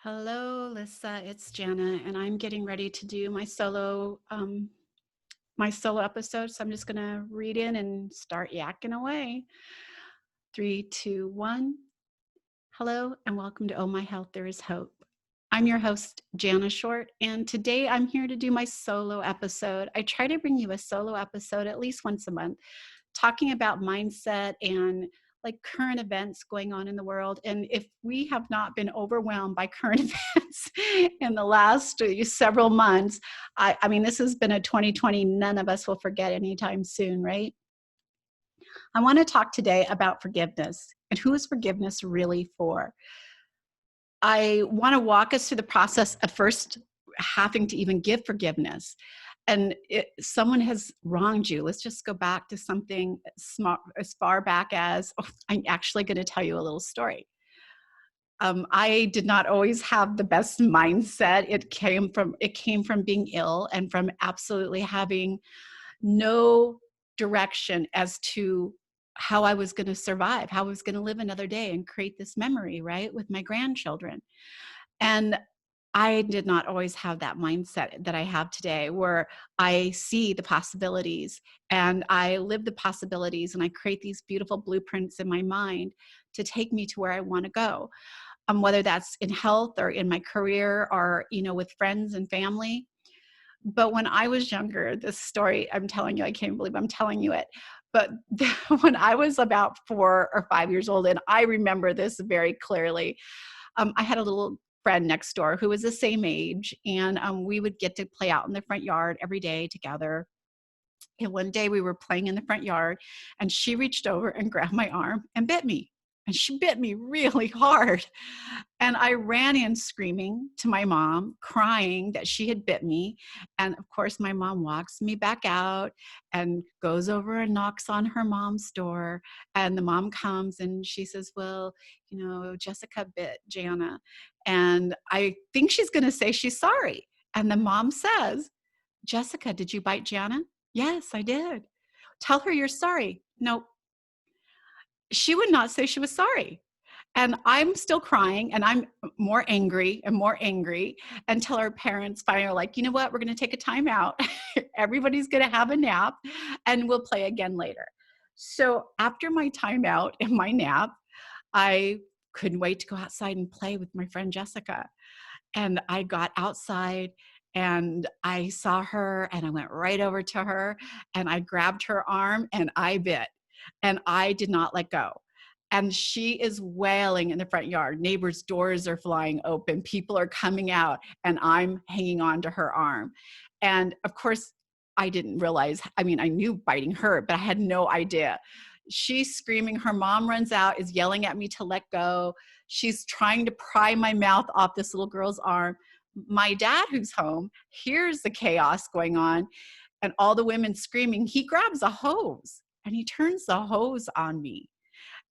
Hello, Lissa. It's Jana, and I'm getting ready to do my solo episode. So I'm just gonna read in and start yakking away. Three, two, one. Hello, and welcome to Oh My Health There Is Hope. I'm your host, Jana Short, and today I'm here to do my solo episode. I try to bring you a solo episode at least once a month, talking about mindset and like current events going on in the world. And if we have not been overwhelmed by current events in the last several months, I mean, this has been a 2020 none of us will forget anytime soon, right? I want to talk today about forgiveness and who is forgiveness really for? I want to walk us through the process of first having to even give forgiveness. And someone has wronged you. Let's just go back to something small, as far back as I'm actually going to tell you a little story. I did not always have the best mindset. It came from being ill and from absolutely having no direction as to how I was going to survive, how I was going to live another day and create this memory, right, with my grandchildren. And I did not always have that mindset that I have today, where I see the possibilities and I live the possibilities and I create these beautiful blueprints in my mind to take me to where I want to go. Whether that's in health or in my career or, with friends and family. But when I was younger, this story I'm telling you, I can't believe I'm telling you it. But when I was about 4 or 5 years old, and I remember this very clearly, I had a little friend next door who was the same age, and we would get to play out in the front yard every day together. And one day we were playing in the front yard, and she reached over and grabbed my arm and bit me. And she bit me really hard. And I ran in screaming to my mom, crying that she had bit me. And of course, my mom walks me back out and goes over and knocks on her mom's door. And the mom comes and she says, well, Jessica bit Jana. And I think she's going to say she's sorry. And the mom says, Jessica, did you bite Jana? Yes, I did. Tell her you're sorry. No, she would not say she was sorry. And I'm still crying and I'm more angry and more angry until our parents finally are like, you know what? We're going to take a time out. Everybody's going to have a nap and we'll play again later. So after my timeout and my nap, I couldn't wait to go outside and play with my friend Jessica. And I got outside and I saw her and I went right over to her and I grabbed her arm and I bit and I did not let go. And she is wailing in the front yard. Neighbors' doors are flying open. People are coming out and I'm hanging on to her arm. And of course, I didn't realize, I mean, I knew biting hurt, but I had no idea. She's screaming. Her mom runs out, is yelling at me to let go. She's trying to pry my mouth off this little girl's arm. My dad, who's home, hears the chaos going on and all the women screaming. He grabs a hose and he turns the hose on me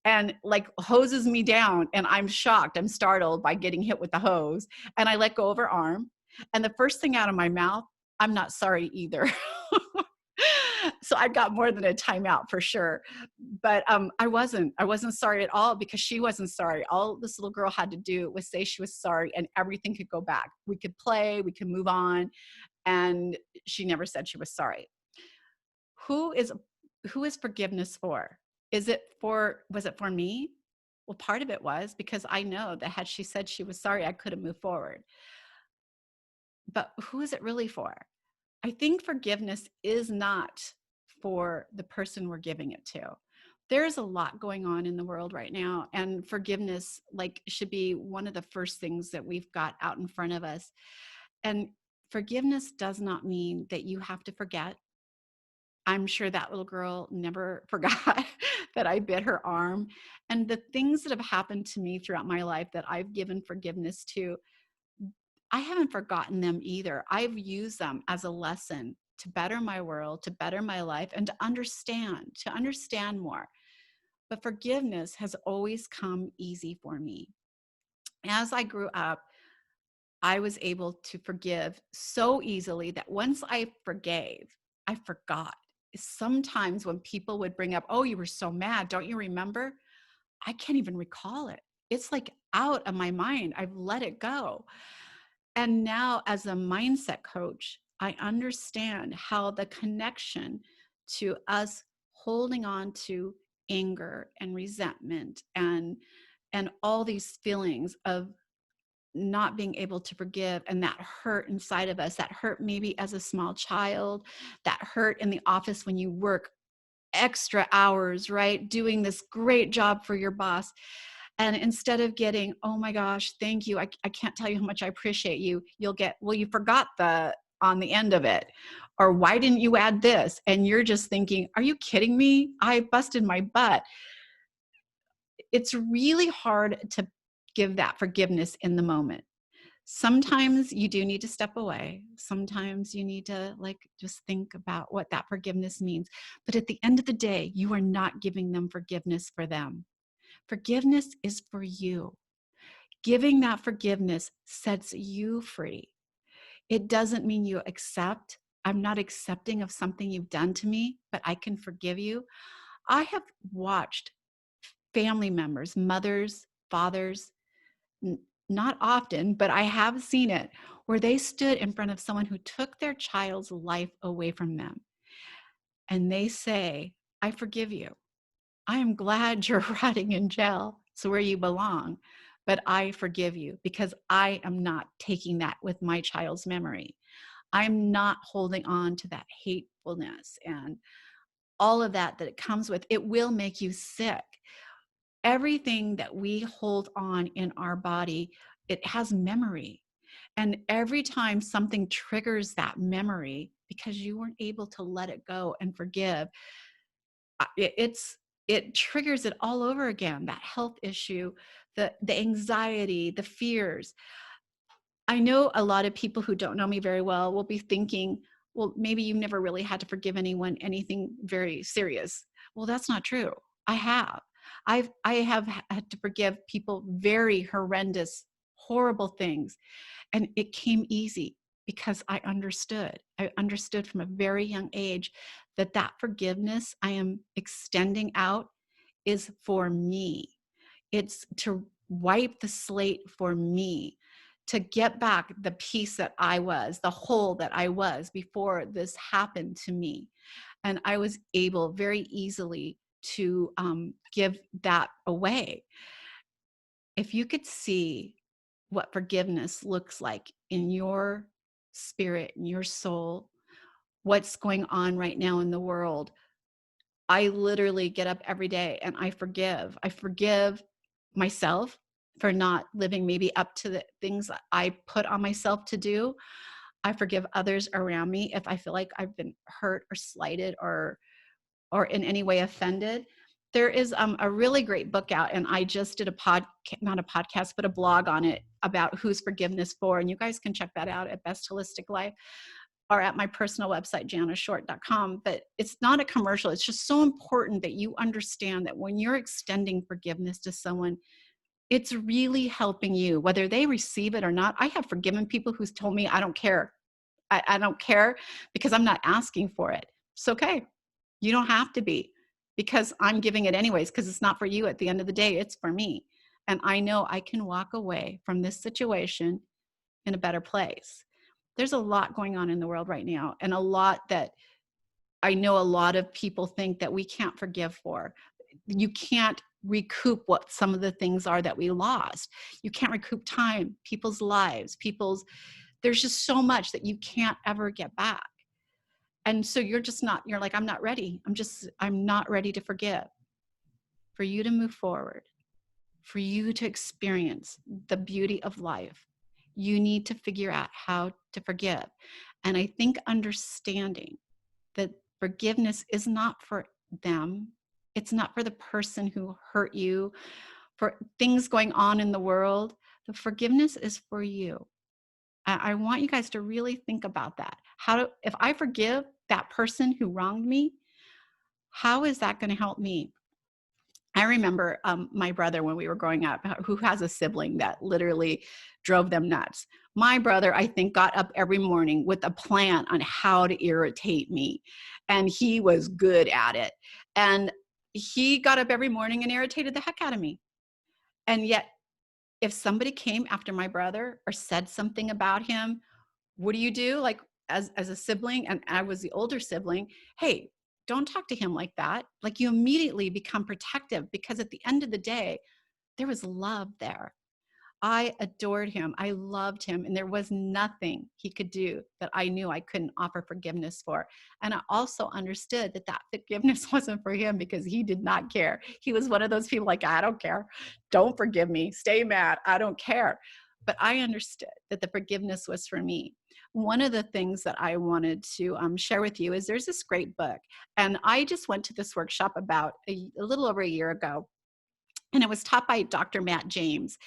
and like hoses me down. And I'm shocked. I'm startled by getting hit with the hose. And I let go of her arm. And the first thing out of my mouth, I'm not sorry either. So I got more than a timeout for sure. But I wasn't sorry at all because she wasn't sorry. All this little girl had to do was say she was sorry and everything could go back. We could play, we could move on. And she never said she was sorry. Who is who is forgiveness for? Was it for me? Well, part of it was because I know that had she said she was sorry, I could have moved forward. But who is it really for? I think forgiveness is not for the person we're giving it to. There's a lot going on in the world right now, and forgiveness like should be one of the first things that we've got out in front of us. And forgiveness does not mean that you have to forget. I'm sure that little girl never forgot that I bit her arm. And the things that have happened to me throughout my life that I've given forgiveness to, I haven't forgotten them either. I've used them as a lesson to better my world, to better my life, and to understand more. But forgiveness has always come easy for me. As I grew up, I was able to forgive so easily that once I forgave, I forgot. Sometimes when people would bring up, oh, you were so mad, don't you remember? I can't even recall it. it's like out of my mind. I've let it go. And now, as a mindset coach, I understand how the connection to us holding on to anger and resentment and all these feelings of not being able to forgive, and that hurt inside of us, that hurt maybe as a small child, that hurt in the office when you work extra hours, right? Doing this great job for your boss. And instead of getting, oh my gosh, thank you, I can't tell you how much I appreciate you, you'll get, well, you forgot the on the end of it. Or why didn't you add this? And you're just thinking, are you kidding me? I busted my butt. It's really hard to give that forgiveness in the moment. Sometimes you do need to step away. Sometimes you need to like just think about what that forgiveness means. But at the end of the day, you are not giving them forgiveness for them. Forgiveness is for you. Giving that forgiveness sets you free. It doesn't mean you accept. I'm not accepting of something you've done to me, but I can forgive you. I have watched family members, mothers, fathers, not often, but I have seen it, where they stood in front of someone who took their child's life away from them. And they say, I forgive you. I am glad you're rotting in jail. It's where you belong. But I forgive you because I am not taking that with my child's memory. I'm not holding on to that hatefulness and all of that it comes with. It will make you sick. Everything that we hold on in our body, it has memory. And every time something triggers that memory, because you weren't able to let it go and forgive, it triggers it all over again. That health issue, the anxiety, the fears. I know a lot of people who don't know me very well will be thinking, well, maybe you've never really had to forgive anyone anything very serious. Well, that's not true. I have. I have had to forgive people very horrendous, horrible things. And it came easy because I understood. I understood from a very young age that that forgiveness I am extending out is for me. It's to wipe the slate for me, to get back the piece that I was, the whole that I was before this happened to me. And I was able very easily to give that away. If you could see what forgiveness looks like in your spirit, in your soul, what's going on right now in the world, I literally get up every day and I forgive. I forgive myself for not living maybe up to the things that I put on myself to do. I forgive others around me if I feel like I've been hurt or slighted or in any way offended. There is a really great book out, and I just did not a podcast, but a blog on it about who's forgiveness for. And you guys can check that out at Best Holistic Life or at my personal website, janashort.com. But it's not a commercial. It's just so important that you understand that when you're extending forgiveness to someone, it's really helping you, whether they receive it or not. I have forgiven people who's told me, I don't care. I don't care because I'm not asking for it. It's okay. You don't have to be, because I'm giving it anyways, because it's not for you at the end of the day, it's for me. And I know I can walk away from this situation in a better place. There's a lot going on in the world right now, and a lot that I know a lot of people think that we can't forgive for. You can't recoup what some of the things are that we lost. You can't recoup time, people's lives, there's just so much that you can't ever get back. And so you're like, I'm not ready. I'm not ready to forgive. For you to move forward, for you to experience the beauty of life, you need to figure out how to forgive. And I think understanding that forgiveness is not for them, it's not for the person who hurt you, for things going on in the world. The forgiveness is for you. I want you guys to really think about that. If I forgive that person who wronged me, how is that going to help me? I remember my brother when we were growing up, who has a sibling that literally drove them nuts. My brother, I think, got up every morning with a plan on how to irritate me, and he was good at it. And he got up every morning and irritated the heck out of me. And yet if somebody came after my brother or said something about him, what do you do? Like as a sibling, and I was the older sibling, hey, don't talk to him like that. Like you immediately become protective because at the end of the day, there was love there. I adored him. I loved him. And there was nothing he could do that I knew I couldn't offer forgiveness for. And I also understood that that forgiveness wasn't for him because he did not care. He was one of those people like, I don't care. Don't forgive me. Stay mad. I don't care. But I understood that the forgiveness was for me. One of the things that I wanted to share with you is there's this great book. And I just went to this workshop about a little over a year ago. And it was taught by Dr. Matt James.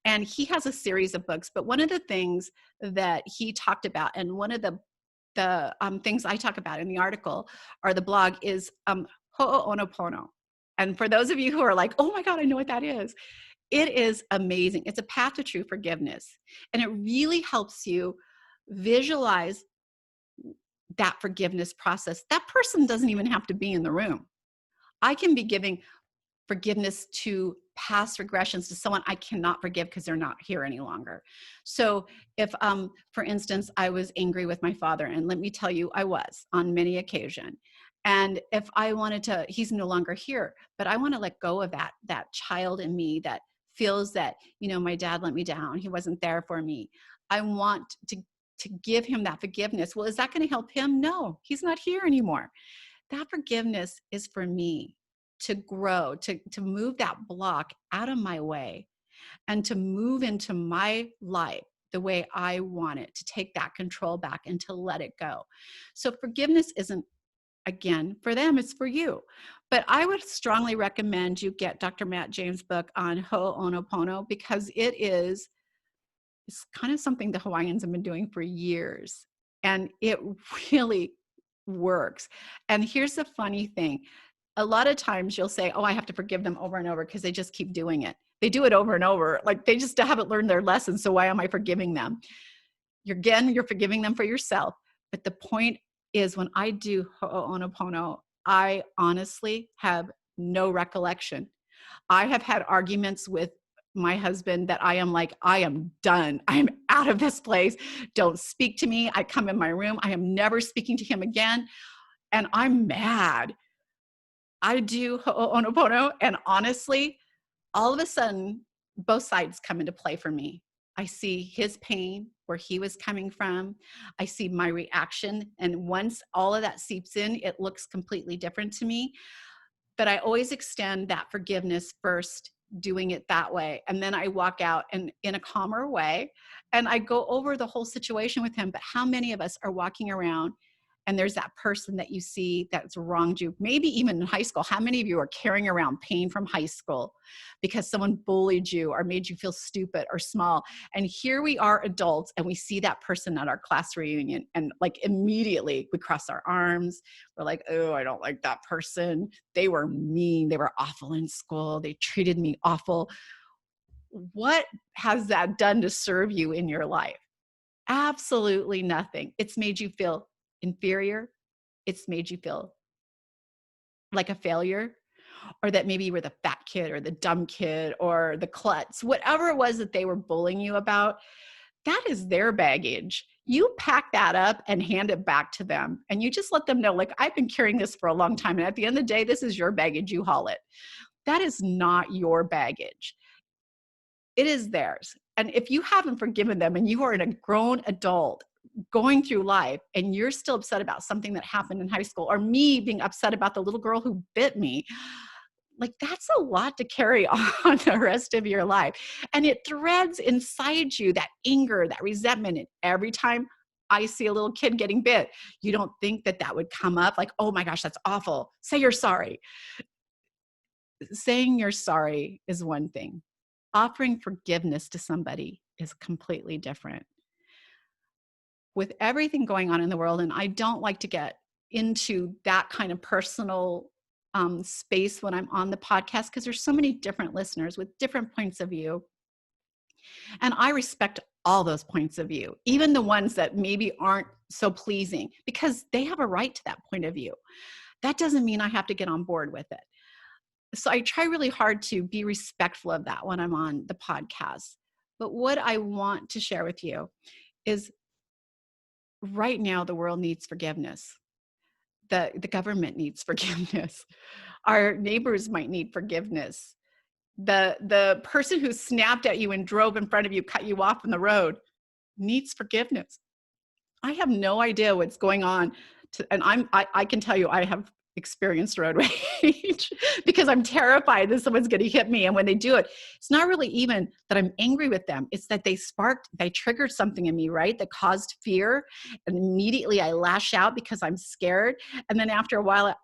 And he has a series of books, but one of the things that he talked about, and one of the things I talk about in the article or the blog is Ho'oponopono. And for those of you who are like, oh my God, I know what that is. It is amazing. It's a path to true forgiveness. And it really helps you visualize that forgiveness process. That person doesn't even have to be in the room. I can be giving forgiveness to past regressions to someone I cannot forgive because they're not here any longer. So if, for instance, I was angry with my father, and let me tell you, I was on many occasions. And if I wanted to, he's no longer here, but I want to let go of that child in me that feels that, my dad let me down. He wasn't there for me. I want to give him that forgiveness. Well, is that going to help him? No, he's not here anymore. That forgiveness is for me to grow, to move that block out of my way and to move into my life the way I want it, to take that control back and to let it go. So forgiveness isn't, again, for them, it's for you. But I would strongly recommend you get Dr. Matt James' book on Ho'oponopono because it's kind of something the Hawaiians have been doing for years. And it really works. And here's the funny thing. A lot of times you'll say, oh, I have to forgive them over and over because they just keep doing it. They do it over and over. Like they just haven't learned their lesson. So why am I forgiving them? You're forgiving them for yourself. But the point is when I do Ho'oponopono, I honestly have no recollection. I have had arguments with my husband that I am like, I am done. I am out of this place. Don't speak to me. I come in my room. I am never speaking to him again. And I'm mad. I do Ho'oponopono, and honestly, all of a sudden, both sides come into play for me. I see his pain, where he was coming from. I see my reaction. And once all of that seeps in, it looks completely different to me. But I always extend that forgiveness first, doing it that way. And then I walk out and in a calmer way, and I go over the whole situation with him. But how many of us are walking around and there's that person that you see that's wronged you, maybe even in high school? How many of you are carrying around pain from high school because someone bullied you or made you feel stupid or small? And here we are adults and we see that person at our class reunion, and like immediately we cross our arms. We're like, oh, I don't like that person. They were mean. They were awful in school. They treated me awful. What has that done to serve you in your life? Absolutely nothing. It's made you feel inferior. It's made you feel like a failure, or that maybe you were the fat kid or the dumb kid or the klutz, whatever it was that they were bullying you about. That is their baggage. You pack that up and hand it back to them. And you just let them know, like, I've been carrying this for a long time. And at the end of the day, this is your baggage. You haul it. That is not your baggage. It is theirs. And if you haven't forgiven them and you are a grown adult going through life and you're still upset about something that happened in high school, or me being upset about the little girl who bit me, like that's a lot to carry on the rest of your life. And it threads inside you that anger, that resentment. And every time I see a little kid getting bit, you don't think that that would come up like, oh my gosh, that's awful. Say you're sorry. Saying you're sorry is one thing. Offering forgiveness to somebody is completely different. With everything going on in the world, and I don't like to get into that kind of personal space when I'm on the podcast because there's so many different listeners with different points of view. And I respect all those points of view, even the ones that maybe aren't so pleasing, because they have a right to that point of view. That doesn't mean I have to get on board with it. So I try really hard to be respectful of that when I'm on the podcast. But what I want to share with you is right now the world needs forgiveness. The government needs forgiveness. Our neighbors might need forgiveness. The person who snapped at you and drove in front of you, cut you off on the road, needs forgiveness. I have no idea what's going on. And I can tell you I have experienced road rage because I'm terrified that someone's going to hit me. And when they do it, it's not really even that I'm angry with them. It's that they triggered something in me, right? That caused fear. And immediately I lash out because I'm scared. And then after a while,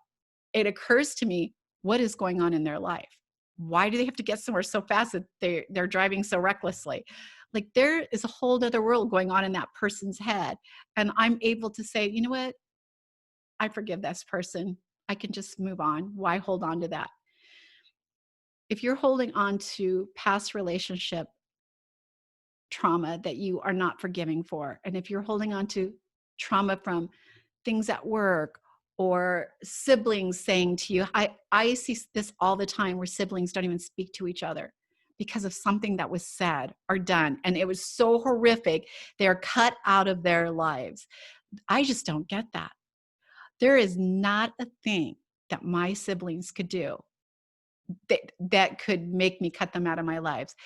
it occurs to me, what is going on in their life? Why do they have to get somewhere so fast that they're driving so recklessly? Like there is a whole other world going on in that person's head. And I'm able to say, you know what? I forgive this person. I can just move on. Why hold on to that? If you're holding on to past relationship trauma that you are not forgiving for, and if you're holding on to trauma from things at work or siblings saying to you, I see this all the time where siblings don't even speak to each other because of something that was said or done. And it was so horrific, they're cut out of their lives. I just don't get that. There is not a thing that my siblings could do that could make me cut them out of my lives.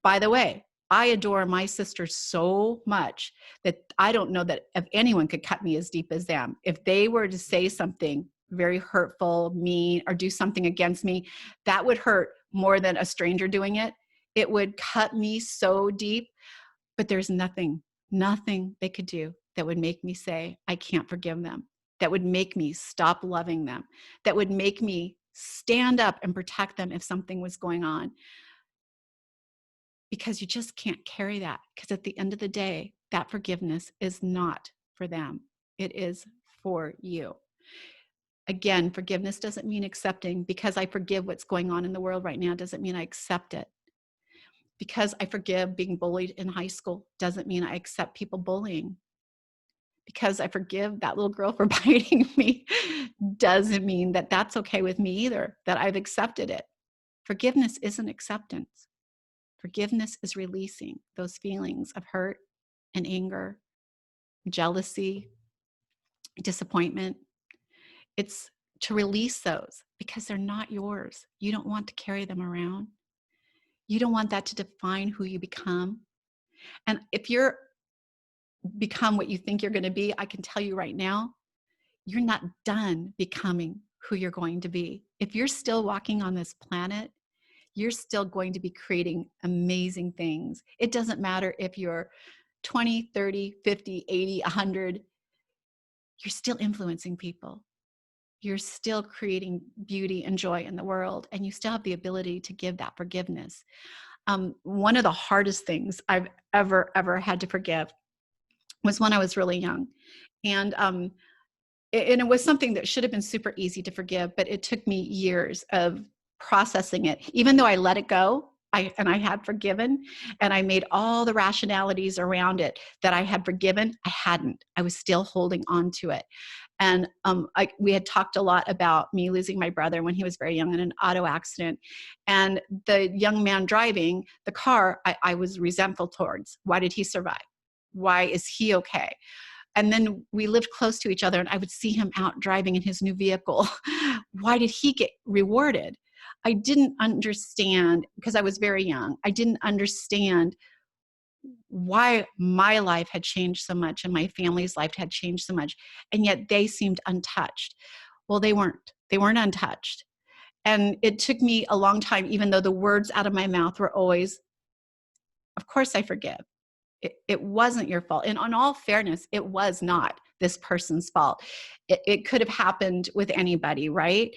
By the way, I adore my sister so much that I don't know that if anyone could cut me as deep as them. If they were to say something very hurtful, mean, or do something against me, that would hurt more than a stranger doing it. It would cut me so deep, but there's nothing they could do that would make me say, I can't forgive them, that would make me stop loving them, that would make me stand up and protect them if something was going on. Because you just can't carry that. Because at the end of the day, that forgiveness is not for them. It is for you. Again, forgiveness doesn't mean accepting. Because I forgive what's going on in the world right now doesn't mean I accept it. Because I forgive being bullied in high school doesn't mean I accept people bullying. Because I forgive that little girl for biting me doesn't mean that that's okay with me either, that I've accepted it. Forgiveness isn't acceptance. Forgiveness is releasing those feelings of hurt and anger, jealousy, disappointment. It's to release those because they're not yours. You don't want to carry them around. You don't want that to define who you become. And if you're become what you think you're going to be, I can tell you right now, you're not done becoming who you're going to be. If you're still walking on this planet, you're still going to be creating amazing things. It doesn't matter if you're 20, 30, 50, 80, 100. You're still influencing people. You're still creating beauty and joy in the world, and you still have the ability to give that forgiveness. One of the hardest things I've ever had to forgive was when I was really young. And it was something that should have been super easy to forgive, but it took me years of processing it. Even though I let it go, I had forgiven, and I made all the rationalities around it that I had forgiven, I hadn't. I was still holding on to it. And we had talked a lot about me losing my brother when he was very young in an auto accident. And the young man driving the car, I was resentful towards. Why did he survive? Why is he okay? And then we lived close to each other, and I would see him out driving in his new vehicle. Why did he get rewarded? I didn't understand, because I was very young. I didn't understand why my life had changed so much and my family's life had changed so much, and yet they seemed untouched. Well, they weren't. They weren't untouched. And it took me a long time, even though the words out of my mouth were always, of course I forgive. It wasn't your fault. And on all fairness, it was not this person's fault. It could have happened with anybody, right?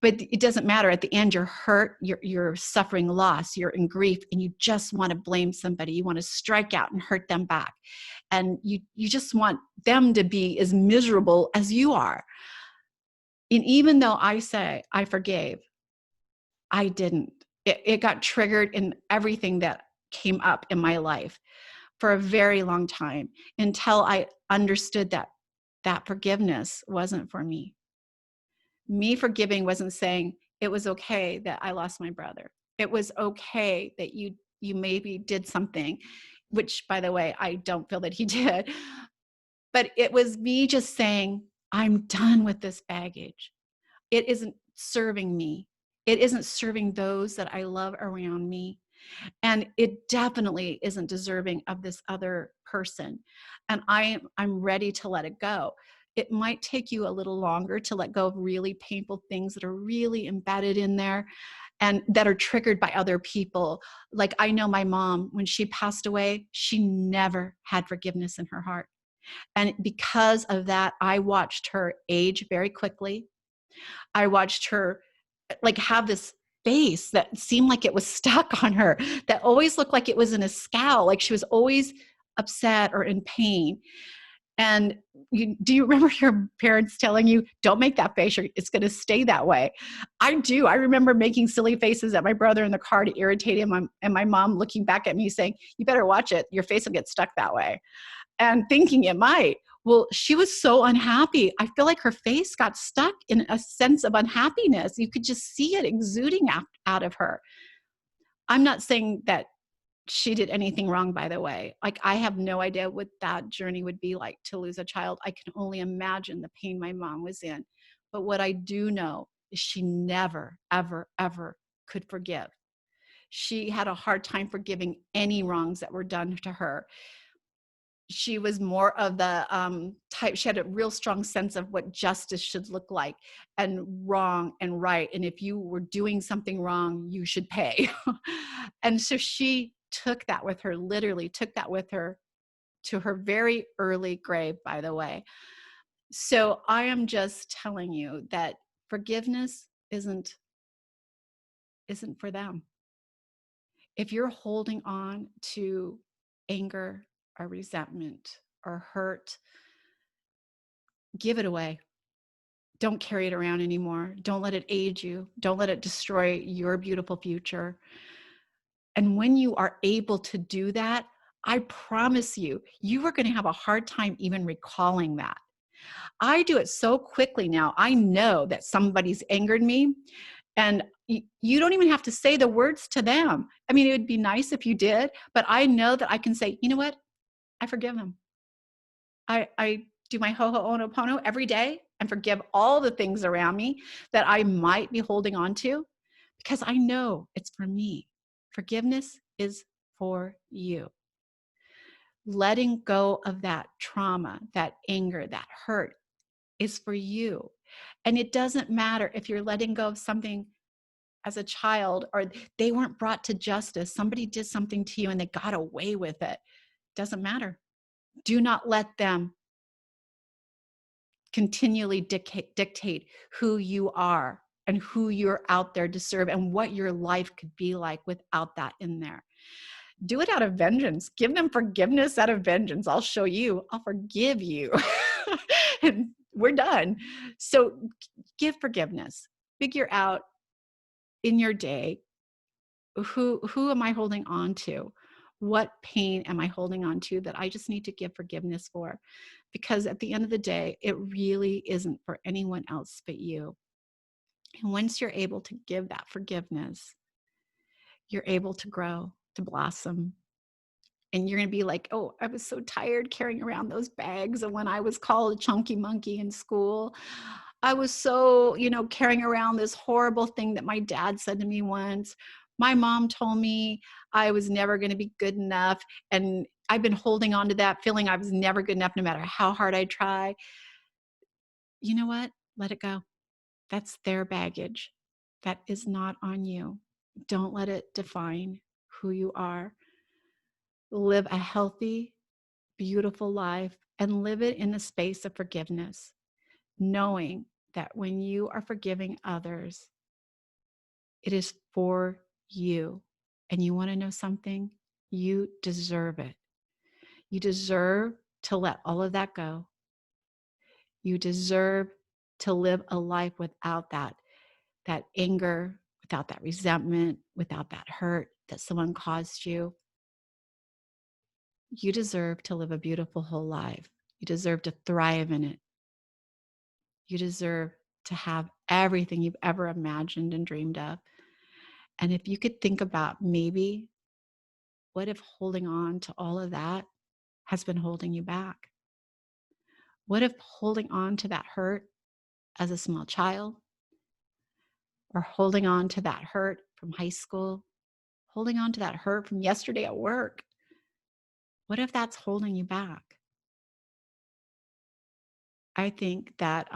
But it doesn't matter. At the end, you're hurt, you're suffering loss, you're in grief, and you just want to blame somebody. You want to strike out and hurt them back. And you just want them to be as miserable as you are. And even though I say I forgave, I didn't. It got triggered in everything that came up in my life for a very long time, until I understood that that forgiveness wasn't for me. Me forgiving wasn't saying it was okay that I lost my brother. It was okay that you you maybe did something, which, by the way, I don't feel that he did. But it was me just saying, I'm done with this baggage. It isn't serving me. It isn't serving those that I love around me. And it definitely isn't deserving of this other person. And I'm ready to let it go. It might take you a little longer to let go of really painful things that are really embedded in there and that are triggered by other people. Like, I know my mom, when she passed away, she never had forgiveness in her heart. And because of that, I watched her age very quickly. I watched her like have this face that seemed like it was stuck on her, that always looked like it was in a scowl, like she was always upset or in pain. And do you remember your parents telling you, don't make that face, or it's going to stay that way? I do. I remember making silly faces at my brother in the car to irritate him, and my mom looking back at me saying, you better watch it. Your face will get stuck that way. And thinking it might. Well, she was so unhappy. I feel like her face got stuck in a sense of unhappiness. You could just see it exuding out of her. I'm not saying that she did anything wrong, by the way. Like, I have no idea what that journey would be like to lose a child. I can only imagine the pain my mom was in. But what I do know is she never, ever, ever could forgive. She had a hard time forgiving any wrongs that were done to her. She was more of the type, she had a real strong sense of what justice should look like, and wrong and right. And if you were doing something wrong, you should pay. And so she took that with her, literally took that with her to her very early grave, by the way. So I am just telling you that forgiveness isn't for them. If you're holding on to anger or resentment or hurt, give it away. Don't carry it around anymore. Don't let it age you. Don't let it destroy your beautiful future. And when you are able to do that, I promise you, you are going to have a hard time even recalling that. I do it so quickly now. I know that somebody's angered me, and you don't even have to say the words to them. I mean, it would be nice if you did, but I know that I can say, you know what? I forgive them. I do my ho'oponopono every day and forgive all the things around me that I might be holding on to, because I know it's for me. Forgiveness is for you. Letting go of that trauma, that anger, that hurt is for you. And it doesn't matter if you're letting go of something as a child, or they weren't brought to justice. Somebody did something to you and they got away with it. Doesn't matter. Do not let them continually dictate who you are and who you're out there to serve and what your life could be like without that in there. Do it out of vengeance. Give them forgiveness out of vengeance. I'll show you. I'll forgive you. And we're done. So give forgiveness. Figure out in your day, who am I holding on to? What pain am I holding on to that I just need to give forgiveness for? Because at the end of the day, it really isn't for anyone else but you. And once you're able to give that forgiveness, you're able to grow, to blossom. And you're going to be like, oh, I was so tired carrying around those bags. And when I was called a chunky monkey in school, I was so, carrying around this horrible thing that my dad said to me once. My mom told me I was never going to be good enough. And I've been holding on to that feeling I was never good enough, no matter how hard I try. You know what? Let it go. That's their baggage. That is not on you. Don't let it define who you are. Live a healthy, beautiful life and live it in the space of forgiveness, knowing that when you are forgiving others, it is for you. And you want to know something? You deserve it. You deserve to let all of that go. You deserve to live a life without that anger, without that resentment, without that hurt that someone caused you. You deserve to live a beautiful whole life. You deserve to thrive in it. You deserve to have everything you've ever imagined and dreamed of. And if you could think about maybe What if holding on to all of that has been holding you back? What if holding on to that hurt as a small child, or holding on to that hurt from high school, holding on to that hurt from yesterday at work, what if that's holding you back? I think that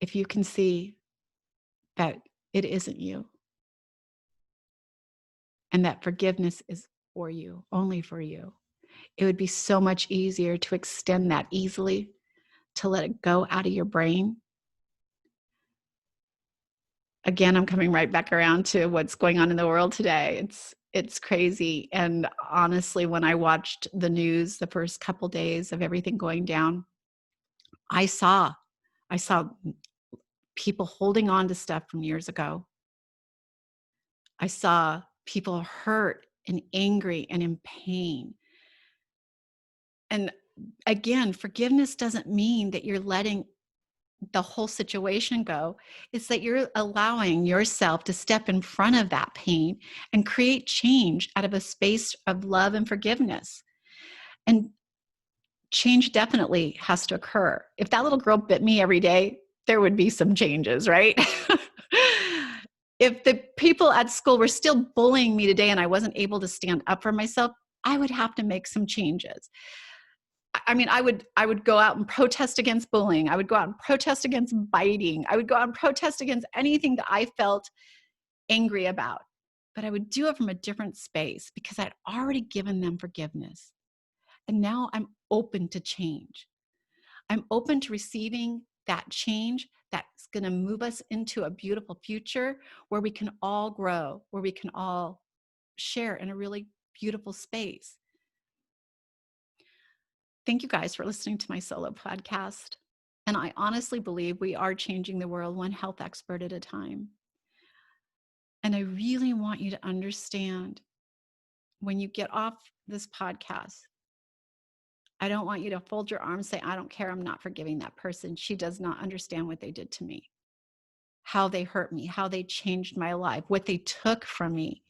if you can see that it isn't you, and that forgiveness is for you, only for you, it would be so much easier to extend that easily, to let it go out of your brain. Again, I'm coming right back around to what's going on in the world today. It's crazy. And honestly, when I watched the news the first couple days of everything going down, I saw people holding on to stuff from years ago. I saw people hurt and angry and in pain. And again, forgiveness doesn't mean that you're letting the whole situation go. It's that you're allowing yourself to step in front of that pain and create change out of a space of love and forgiveness. And change definitely has to occur. If that little girl bit me every day, there would be some changes, right? If the people at school were still bullying me today and I wasn't able to stand up for myself, I would have to make some changes. I mean, I would go out and protest against bullying. I would go out and protest against biting. I would go out and protest against anything that I felt angry about. But I would do it from a different space because I'd already given them forgiveness. And now I'm open to change. I'm open to receiving that change that's going to move us into a beautiful future where we can all grow, where we can all share in a really beautiful space. Thank you guys for listening to my solo podcast. And I honestly believe we are changing the world one health expert at a time. And I really want you to understand, when you get off this podcast, I don't want you to fold your arms, say, I don't care, I'm not forgiving that person. She does not understand what they did to me, how they hurt me, how they changed my life, what they took from me.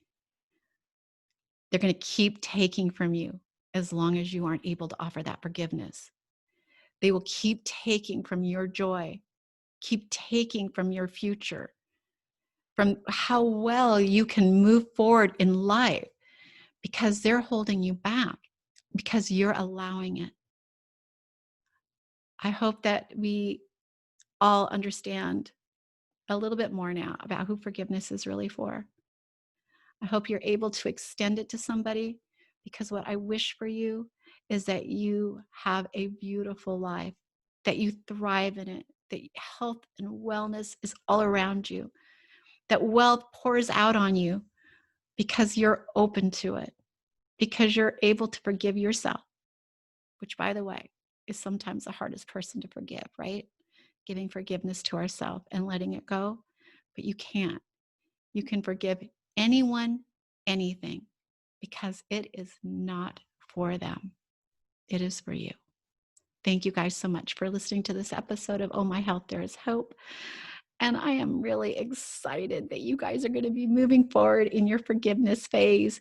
They're going to keep taking from you as long as you aren't able to offer that forgiveness. They will keep taking from your joy, keep taking from your future, from how well you can move forward in life, because they're holding you back, because you're allowing it. I hope that we all understand a little bit more now about who forgiveness is really for. I hope you're able to extend it to somebody, because what I wish for you is that you have a beautiful life, that you thrive in it, that health and wellness is all around you, that wealth pours out on you because you're open to it, because you're able to forgive yourself, which, by the way, is sometimes the hardest person to forgive, right? Giving forgiveness to ourselves and letting it go. But you can't. You can forgive anyone, anything, because it is not for them. It is for you. Thank you guys so much for listening to this episode of Oh My Health, There Is Hope. And I am really excited that you guys are going to be moving forward in your forgiveness phase.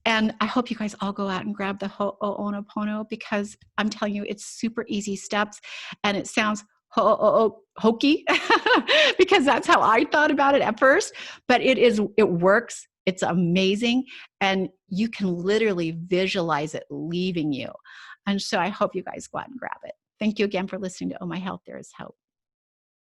And I hope you guys all go out and grab the Ho'oponopono, because I'm telling you, it's super easy steps. And it sounds hokey because that's how I thought about it at first. But it works. It's amazing. And you can literally visualize it leaving you. And so I hope you guys go out and grab it. Thank you again for listening to Oh My Health, There Is Hope.